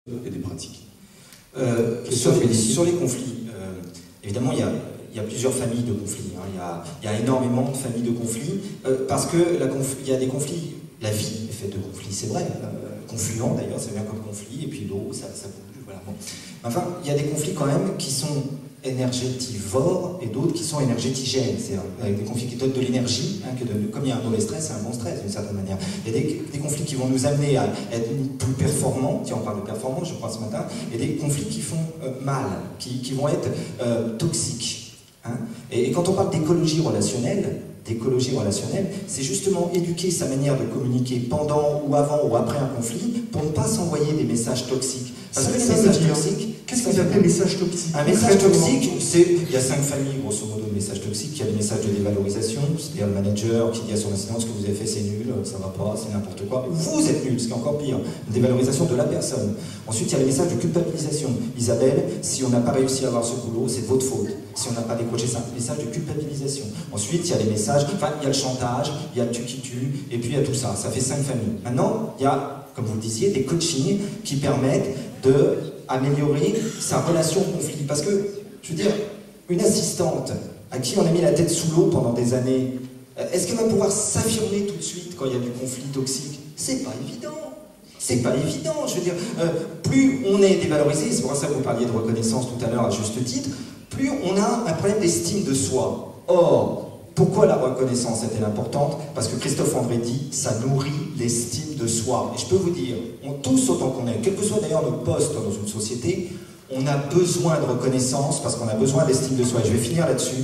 et des pratiques. Sur les conflits, évidemment, il y a plusieurs familles de conflits. Hein. Il y a énormément de familles de conflits, parce que il y a des conflits, la vie est faite de conflits, c'est vrai. Confluent d'ailleurs, ça vient comme conflit, et puis l'eau, ça bouge, voilà. Bon. Enfin, il y a des conflits quand même qui sont énergétivores et d'autres qui sont énergétigènes, c'est avec des conflits qui donnent de l'énergie, hein, comme il y a un mauvais stress, c'est un bon stress d'une certaine manière. Il y a des conflits qui vont nous amener à être plus performants, si on parle de performance, je crois ce matin, et des conflits qui font mal, qui vont être toxiques. Hein. Et quand on parle d'écologie relationnelle, c'est justement éduquer sa manière de communiquer pendant ou avant ou après un conflit pour ne pas s'envoyer des messages toxiques. Parce que les messages toxiques... Qu'est-ce que vous appelez message toxique? Un message toxique, il y a 5 familles, grosso modo, de messages toxiques. Il y a le message de dévalorisation, c'est-à-dire le manager qui dit à son assistant ce que vous avez fait c'est nul, ça va pas, c'est n'importe quoi. Vous êtes nul, ce qui est encore pire. Une dévalorisation de la personne. Ensuite, il y a le message de culpabilisation. Isabelle, si on n'a pas réussi à avoir ce boulot, c'est votre faute. Si on n'a pas décroché ça, un message de culpabilisation. Ensuite, il y a les messages, enfin, il y a le chantage, il y a le tu qui tue, et puis il y a tout ça. Ça fait 5 familles. Maintenant, il y a, comme vous le disiez, des coachings qui permettent d'améliorer sa relation au conflit. Parce que, je veux dire, une assistante à qui on a mis la tête sous l'eau pendant des années, est-ce qu'elle va pouvoir s'affirmer tout de suite quand il y a du conflit toxique? C'est pas évident. C'est pas évident. Je veux dire, plus on est dévalorisé, c'est pour ça que vous parliez de reconnaissance tout à l'heure à juste titre, plus on a un problème d'estime de soi. Or, pourquoi la reconnaissance est-elle importante? Parce que Christophe André dit, ça nourrit l'estime de soi. Et je peux vous dire, tous autant qu'on est, quel que soit d'ailleurs notre poste dans une société, on a besoin de reconnaissance parce qu'on a besoin d'estime de soi. Et je vais finir là-dessus.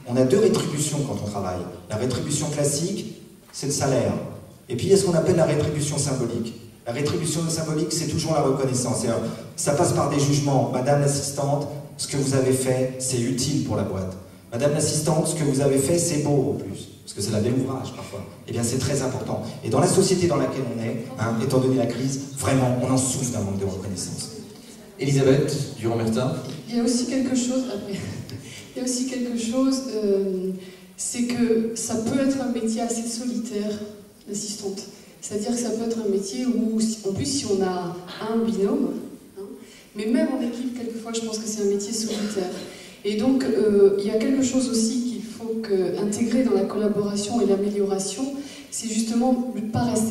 On a 2 rétributions quand on travaille. La rétribution classique, c'est le salaire. Et puis il y a ce qu'on appelle la rétribution symbolique. La rétribution symbolique, c'est toujours la reconnaissance. Ça passe par des jugements. Madame l'assistante, ce que vous avez fait, c'est utile pour la boîte. Madame l'assistante, ce que vous avez fait, c'est beau en plus. Parce que c'est la belle ouvrage parfois. Eh bien, c'est très important. Et dans la société dans laquelle on est, hein, étant donné la crise, vraiment, on en souffre d'un manque de reconnaissance. Elisabeth Durand-Mertin. Il y a aussi quelque chose, c'est que ça peut être un métier assez solitaire, l'assistante. C'est-à-dire que ça peut être un métier où, en plus, si on a un binôme, hein, mais même en équipe, quelquefois, je pense que c'est un métier solitaire. Et donc, il y a quelque chose aussi qu'il faut intégrer dans la collaboration et l'amélioration, c'est justement ne pas rester